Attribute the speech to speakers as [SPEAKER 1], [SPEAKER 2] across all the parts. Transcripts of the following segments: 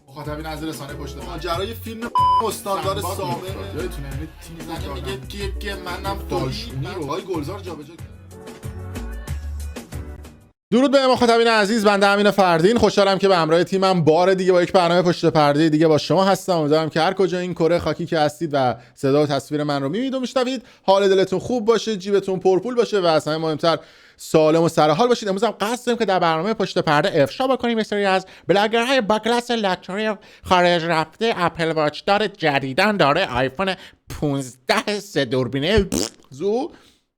[SPEAKER 1] مخاطبین از رسانه پشت پرده
[SPEAKER 2] ماجرای فیلم استاندار سابق
[SPEAKER 1] یادتونه یعنی تیم زنه میگه که منم
[SPEAKER 2] دالشونی رو های گلزار جابجا کرد.
[SPEAKER 3] درود به مخاطبین عزیز، بنده امین فردین خوشحالم که به همراه تیمم بار دیگه با یک برنامه پشت پرده دیگه با شما هستم. امیدوارم که هر کجا این کره خاکی که هستید و صدا و تصویر من رو میبینید و میشنوید حال دلتون خوب باشه، جیبتون پرپول باشه و از همه مهمتر سالم و سرحال باشید. امروز هم قصد داریم که در برنامه پشت پرده افشا بکنیم یه سری از بلاگرهای با کلاس لاکچری خارج رفته اپل واچ دار جدیدن داره آیفون 15 سه دوربینه زو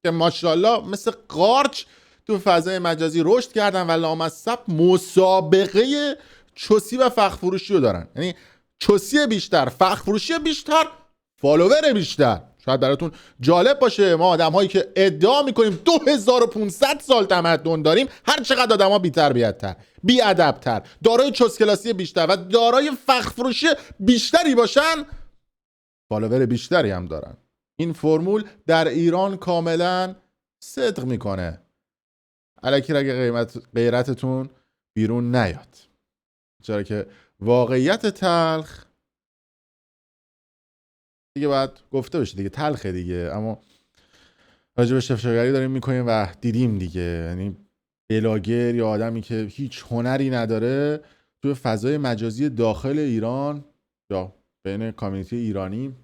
[SPEAKER 3] که ماشاءالله مثل قارچ تو فضای مجازی رشد کردن و لامصب مسابقه چوسی و فخر فروشی رو دارن. یعنی چوسی بیشتر، فخر فروشی بیشتر، فالوور بیشتر. شاید براتون جالب باشه ما آدم هایی که ادعا میکنیم 2500 سال تمدن داریم، هر چقدر آدم ها بی تربیت‌تر، بی ادب‌تر، دارای چوس کلاسی بیشتر و دارای فخر فروشی بیشتری باشن، فالوور بیشتری هم دارن. این فرمول در ایران کاملا صدق میکنه. الکی اگه غیرتتون بیرون نیاد، چرا که واقعیت تلخ دیگه باید گفته بشه دیگه، تلخه دیگه، اما راجع به افشاگری داریم میکنیم و دیدیم دیگه. یعنی بلاگر یا آدمی که هیچ هنری نداره توی فضای مجازی داخل ایران یا بین کامیونیتی ایرانی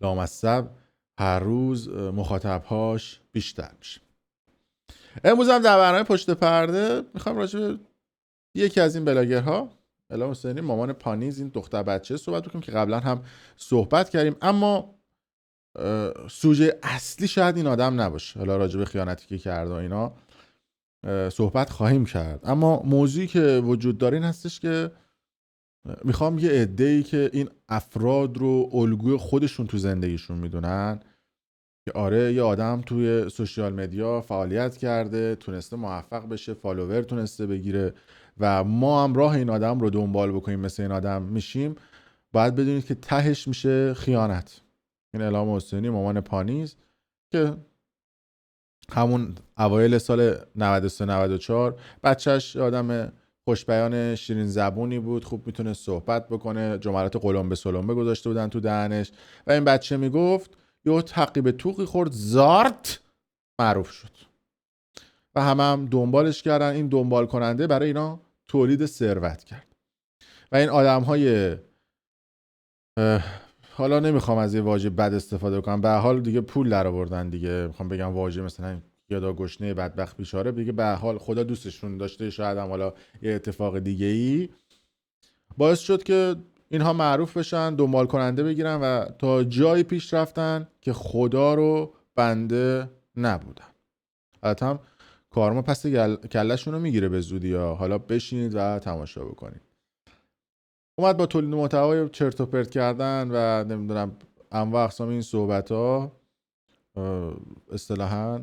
[SPEAKER 3] لامصب هر روز مخاطبهاش بیشتر میشه. امروز هم در برنامه پشت پرده میخوام راجع به یکی از این بلاگرها، الهام حسینی، مامان پانیز، این دختر بچه صحبت بکنیم که قبلا هم صحبت کردیم، اما سوژه اصلی شاید این آدم نباشه. حالا راجع به خیانتی که کرده و اینا صحبت خواهیم کرد، اما موضوعی که وجود داره این هستش که میخوام یه عده‌ای که این افراد رو الگوی خودشون تو زندگیشون میدونن که آره یه آدم توی سوشیال مدیا فعالیت کرده، تونسته موفق بشه، فالوور تونسته بگیره و ما هم راه این آدم رو دنبال بکنیم، مثل این آدم میشیم، باید بدونید که تهش میشه خیانت. این الهام حسینی، مامان پانیز، که همون اوایل سال 93-94 بچهش آدم خوشبیان شیرین زبونی بود، خوب میتونه صحبت بکنه، جملات قلمبه سلمبه گذاشته بودن تو دهنش و این بچه میگفت یه تعقیب توقی خورد، زارت معروف شد و هم دنبالش کردن. این دنبال کننده برای اینا تولید ثروت کرد و این آدم های حالا نمیخوام از یه واژه بد استفاده کنم، به حال دیگه پول در آوردن دیگه، میخوام بگم واژه مثلا یادا گشنه بدبخت بیچاره دیگه، به حال خدا دوستشون داشته، شاید هم حالا یه اتفاق دیگه ای باعث شد که اینها معروف بشن، دنبال کننده بگیرن و تا جایی پیش رفتن که خدا رو بنده نبودن. البته هم کارما پس کلشون رو میگیره به زودی ها. حالا بشینید و تماشا بکنید. اومد با تولید محتوای چرت و پرت کردن و نمیدونم انواع اقسام این صحبت ها اصطلاحاً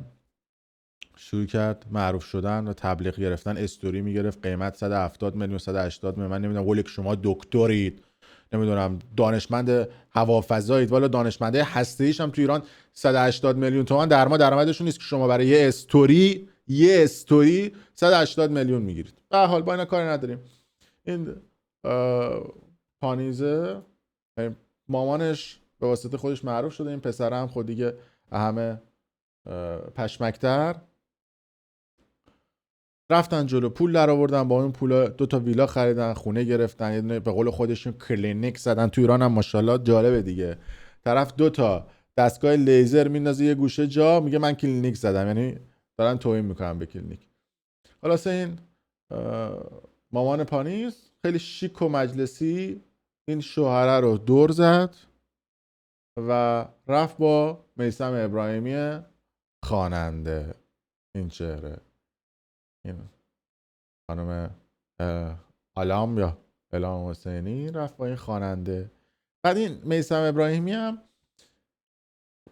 [SPEAKER 3] شروع کرد معروف شدن و تبلیغ گرفتن. استوری میگرفت قیمت 170 میلیون 180 میلیون، من نمیدونم قولک شما دکترید، نمیدونم دانشمند هوافضایید، والا دانشمنده هسته‌ایش هم تو ایران 180 میلیون تومان در ماه درآمدشون نیست که شما برای یه استوری 180 میلیون میگیرید. به هر حال با اینا کاری نداریم. این پانیزه مامانش به واسطه خودش معروف شده، این پسر هم خود دیگه همه پشمکتر رفتن جلو، پول در آوردن، با اون پول 2 ویلا خریدن، خونه گرفتن، یه دونه به قول خودشون کلینیک زدن. تو ایران هم ماشاءالله جالبه دیگه، طرف 2 دستگاه لیزر میندازه یه گوشه جا، میگه من کلینیک زدم، یعنی دارن توهین میکنن به کلینیک. خلاصه این مامان پانیز خیلی شیک و مجلسی این شوهره رو دور زد و رفت با میثم ابراهیمی خواننده، این چهره، این خانم علام یا الهام حسینی، رفت با این خواننده. بعد این میثم ابراهیمی هم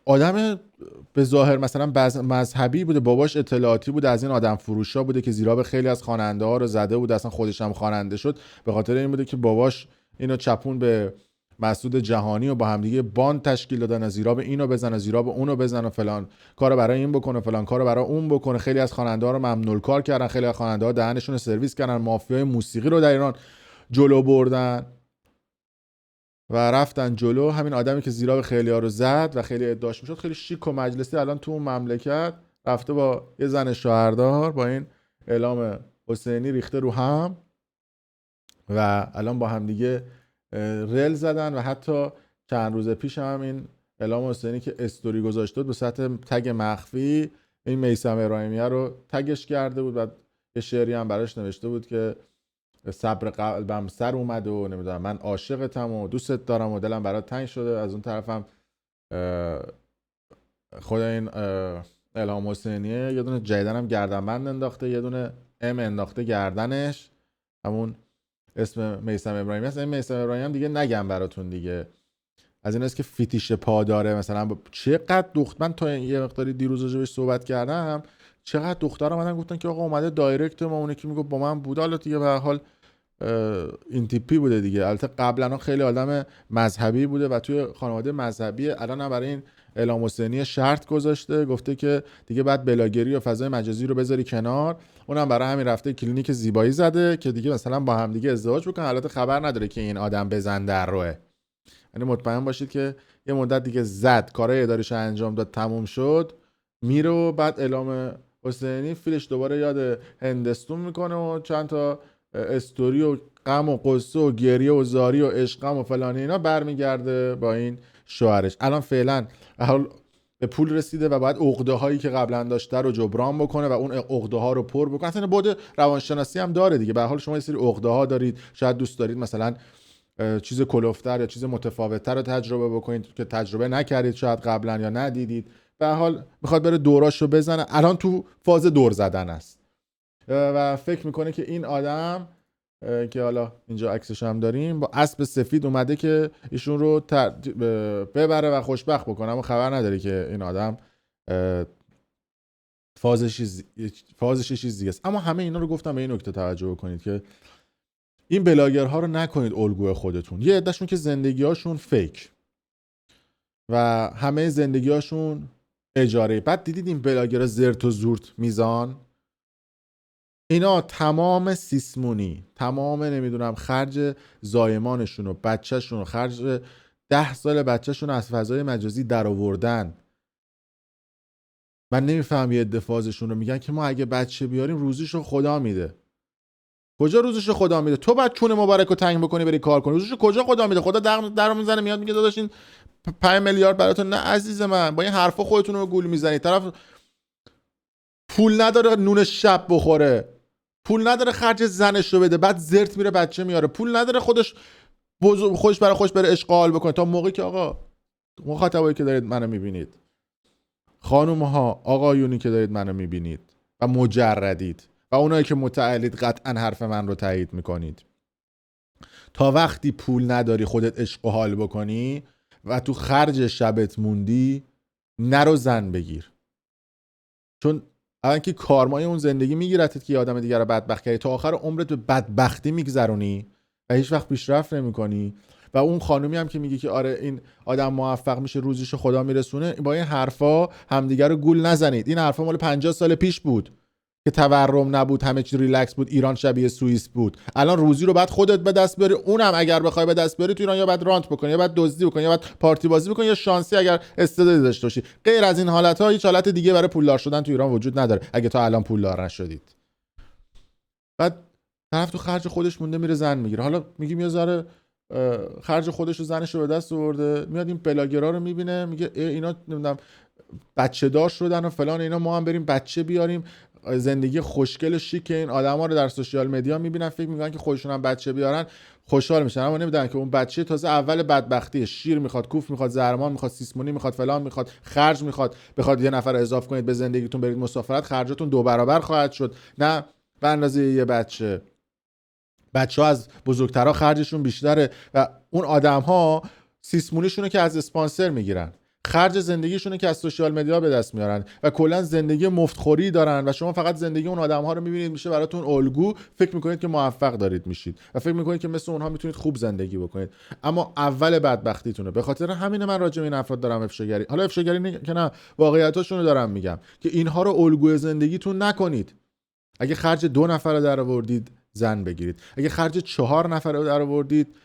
[SPEAKER 3] آدم به ظاهر مثلا مذهبی بوده، باباش اطلاعاتی بوده، از این آدم فروشا بوده که زیرا به خیلی از خواننده ها رو زده بود، اصلا خودش هم خواننده شد به خاطر این بوده که باباش اینو چپون به مسعود جهانی و با همدیگه باند تشکیل دادن، زیرا به اینو بزنه، زیرا به اونو بزنه، فلان کارو برای این بکنه، فلان کارو برای اون بکنه. خیلی از خواننده ها رو ممنوع کار کردن، خیلی از خواننده ها دهنشون رو سرویس کردن، مافیای موسیقی رو در ایران جلو بردن و رفتن جلو. همین آدمی که زیرا به خیلی‌ها رو زد و خیلی ادعاش میشد خیلی شیک و مجلسی، الان تو اون مملکت رفته با یه زن شوهردار با این اعلام حسینی ریخته رو هم و الان با هم دیگه رل زدن و حتی چند روز پیش هم این اعلام حسینی که استوری گذاشته بود به سطح تگ مخفی این میثم ابراهیمیه رو تگش کرده بود و یه شعری هم براش نوشته بود که صبر قلبم سر اومد و نمیدونم من عاشقتم و دوستت دارم و دلم برات تنگ شده. از اون طرفم خود این الهام حسینیه یه دونه جدیدن هم گردنبند انداخته، یه دونه ام انداخته گردنش، همون اسم میثم ابراهیمی هست. این میثم ابراهیمی هم دیگه نگم براتون دیگه، از این است که فیتیش پا داره. مثلا چقدر من تا یه مقداری دیروز راجعش صحبت کردم، چقدر دخترها اومدن گفتن که آقا اومده دایرکت ما، اونه که میگه با من بود، حالا دیگه به هر حال این تیپی بوده دیگه. البته قبلا خیلی آدم مذهبی بوده و توی خانواده مذهبی، الان هم برای این الهام حسینی شرط گذاشته، گفته که دیگه بعد بلاگری و فضای مجازی رو بذاری کنار. اونم برای همین رفته کلینیک زیبایی زده که دیگه مثلا با هم دیگه ازدواج بکنن. البته خبر نداره که این آدم بزن در روه، یعنی مطمئن باشید که یه مدت دیگه زد، کارهای اداریش انجام داد، تموم شد، میره و بعد الهام حسینی فیلش دوباره یاد هندستون میکنه و چند تا استوری و غم و قصه و گریه و زاری و عشقم و فلان اینا برمیگرده با این شوهرش. الان فعلا به پول رسیده و باید عقده هایی که قبلا داشته رو جبران بکنه و اون عقده ها رو پر بکنه. اصلا بعد روانشناسی هم داره دیگه. به هر حال شما یه سری عقده ها دارید، شاید دوست دارید مثلا چیز کلوفتر یا چیز متفاوت‌تر رو تجربه بکنید که تجربه نکردید شاید قبلا یا ندیدید. به هر حال میخواد بره دوراشو بزنه، الان تو فاز دور زدن است و فکر میکنه که این آدم که حالا اینجا عکسش هم داریم با اسب سفید اومده که ایشون رو ببره و خوشبخت بکنه، اما خبر نداره که این آدم فازش چیز دیگه است. اما همه اینا رو گفتم به این نکته توجه کنید که این بلاگرها رو نکنید الگوی خودتون. یه عدهشون که زندگی‌هاشون فیک و همه زندگی‌هاشون اجاره، بعد دیدید این بلاگرها زرت و زورت میزان، اینا تمام سیسمونی، تمام نمیدونم خرج زایمانشون و بچهشون و خرج 10 سال بچهشون از فضای مجازی در آوردن. من نمیفهم یه عده فازشون رو میگن که ما اگه بچه بیاریم روزیشو خدا میده. کجا روزشو خدا میده؟ تو بعد چون مبارک رو تنگ بکنی بری کار کنی. روزشو کجا خدا میده؟ خدا درو میزنه میاد میگه داداش این 5 میلیارد براتون. نه عزیز من، با این حرفا خودتون رو گول میزنید. طرف پول نداره نون شب بخوره، پول نداره خرج زنش رو بده، بعد زرت میره بچه میاره، پول نداره خودش برای خودش بره اشغال بکنه. تا موقعی که آقا مخاطبایی که دارید منو میبینید، خانوم ها، آقایونی که دارید منو میبینید و مجردید و اونایی که متعلید قطعا حرف من رو تایید میکنید، تا وقتی پول نداری خودت عشق و حال بکنی و تو خرج شبت موندی، نرو زن بگیر. چون الان که کارمای اون زندگی میگیرتت که آدم دیگر رو بدبخت کردی، تا آخر عمرت به بدبختی میگذرونی و هیچ وقت پیشرفت نمیکنی. و اون خانومی هم که میگه که آره این آدم موفق میشه روزیشو خدا میرسونه، با این حرفا همدیگر رو گول نزنید. این حرفا مال 50 سال پیش بود که تورم نبود، همه چی ریلکس بود، ایران شبیه سوئیس بود. الان روزی رو بعد خودت به دست بیاری، اونم اگر بخوای به دست بیاری تو ایران یا بعد رانت بکنی یا بعد دزدی بکنی یا بعد پارتی بازی بکنی یا شانسی اگر استعدادی داشته باشی. غیر از این حالت‌ها هیچ حالت دیگه برای پولدار شدن تو ایران وجود نداره اگه تا الان پولدار نشدید. بعد طرف تو خرج خودش مونده میره زن میگیره. حالا میگیم یه ذره خرج خودش و زنش رو به دست آورده، میاد این بلاگرها رو میبینه میگه اینا نمیدونم بچه دار شدن و فلان، اینا ما هم بریم بچه بیاریم. زندگی خوشگل شیک این آدما رو در سوشیال مدیا میبینن، فکر میکنن که خودشون هم بچه بیارن خوشحال میشن، اما نمیدونن که اون بچه تازه اول بدبختیه. شیر میخواد، کوف میخواد، زرمان میخواد، سیسمونی میخواد، فلان میخواد، خرج میخواد. بخواد یه نفر اضافه کنید به زندگیتون برید مسافرت، خرجاتون 2 برابر خواهد شد. نه به اندازه یه بچه‌ها از بزرگترها خرجشون بیشتره و اون آدم‌ها سیسمونیشونه که از اسپانسر میگیرن، خرج زندگیشونه که از سوشیال مدیا به دست میارن و کلا زندگی مفتخوری دارن و شما فقط زندگی اون آدم‌ها رو میبینید میشه براتون الگو، فکر میکنید که موفق دارید میشید و فکر میکنید که مثل اونها میتونید خوب زندگی بکنید، اما اول بدبختیتونه. به خاطر همین من راجع به این افراد دارم افشاگری، حالا افشاگری که نه، واقعیتاشون رو دارم میگم که اینها رو الگوی زندگیتون نکنید. اگه خرج 2 نفر رو درآوردید زن بگیرید. اگه خرج 4 نفر رو در آوردید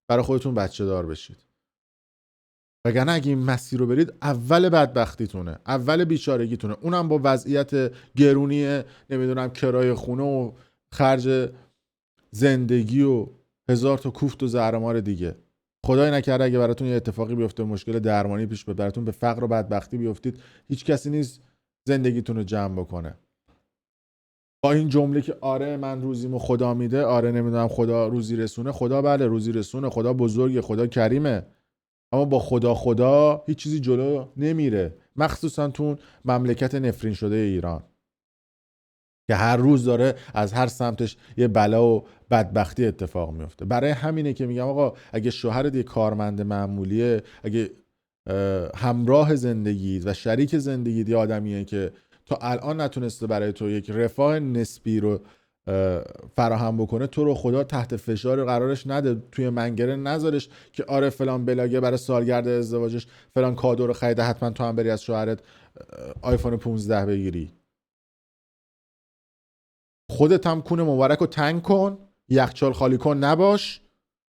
[SPEAKER 3] برای خودتون بچه دار بشید. وگرنه اگه این مسیر رو برید اول بدبختیتونه، اول بیچارگیتونه، اونم با وضعیت گرونی نمیدونم کرایه خونه و خرج زندگی و هزار تا کوفت و زهرمار دیگه. خدای نکرده اگه براتون یه اتفاقی بیفته، مشکل درمانی پیش بیاد، براتون به فقر و بدبختی بیفتید، هیچ کسی نیست زندگیتون رو جمع بکنه. با این جمله که آره من روزیمو خدا میده، آره نمیدونم خدا روزی رسونه، خدا بله روزی رسونه، خدا بزرگه، خدا کریمه، اما با خدا هیچ چیزی جلو نمیره، مخصوصا تو مملکت نفرین شده ایران که هر روز داره از هر سمتش یه بلا و بدبختی اتفاق میفته. برای همینه که میگم آقا اگه شوهرت یه کارمند معمولیه، اگه همراه زندگیت و شریک زندگیت یه آدمیه که تا الان نتونسته برای تو یک رفاه نسبی رو فراهم بکنه، تو رو خدا تحت فشار قرارش نده، توی منگره نذارش که آره فلان بلاگه برای سالگرد ازدواجش فلان کادو رو خریده، حتما تو هم بری از شوهرت آیفون 15 بگیری. خودت هم کون مبارک رو تنگ کن، یخچال خالی کن نباش،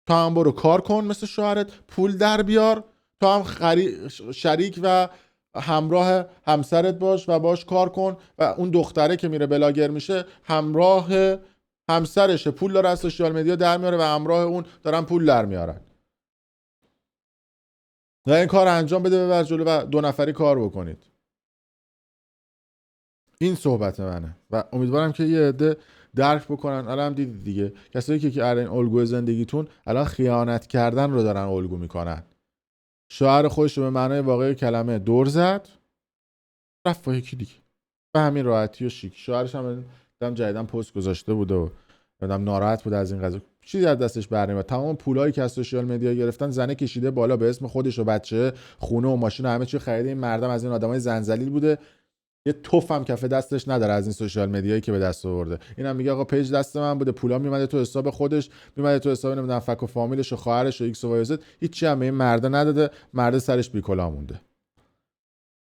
[SPEAKER 3] تو هم برو کار کن مثل شوهرت، پول در بیار، تو هم شریک و همراه همسرت باش و باش کار کن و اون دختره که میره بلاگر میشه همراه همسرشه، پول داره از سوشال مدیا در میاره و همراه اون دارن پول در میارن و این کار انجام بده، ببر جلو و 2 نفری کار بکنید. این صحبت منه و امیدوارم که یه عده درک بکنن. الان دیدید دیگه کسایی که الان الگوی زندگیتون الان خیانت کردن رو دارن الگو میکنن. شوهر خودش رو به معنای واقعی کلمه دور زد، رفت با یکی دیگه به همین راحتی و شیک. شوهرش هم دیدم جدیدن پست گذاشته بود و دیدم ناراحت بود از این قضیه، چیزی از دستش برنمیاد. تمام پولایی که از سوشال مدیا گرفتن زنه کشیده بالا به اسم خودش و بچه، خونه و ماشین و همه چی خریده. این مردم از این آدمای زنجلیل بوده، یه توف هم کف دستش نداره از این سوشال مدیایی که به دست آورده. اینم میگه آقا پیج دست من بوده، پولا میومده تو حساب خودش، میومده تو حساب نمیدونم فک و فامیلش و خواهرش و ایکس و وای زد، هیچی هم به این مرده نداده، مرده سرش بیکلا مونده.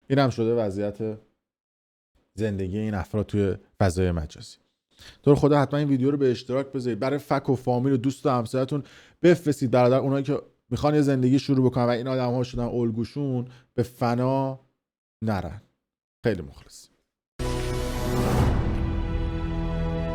[SPEAKER 3] اینم شده وضعیت زندگی این افراد توی فضای مجازی. تو رو خدا حتما این ویدیو رو به اشتراک بذارید، برای فک و فامیل و دوست و همسایه‌تون بفرستید، برادر اونایی که میخوان یه زندگی شروع بکنن و این آدم‌ها شدن الگوشون، به فنا نرن. خیلی مخلص.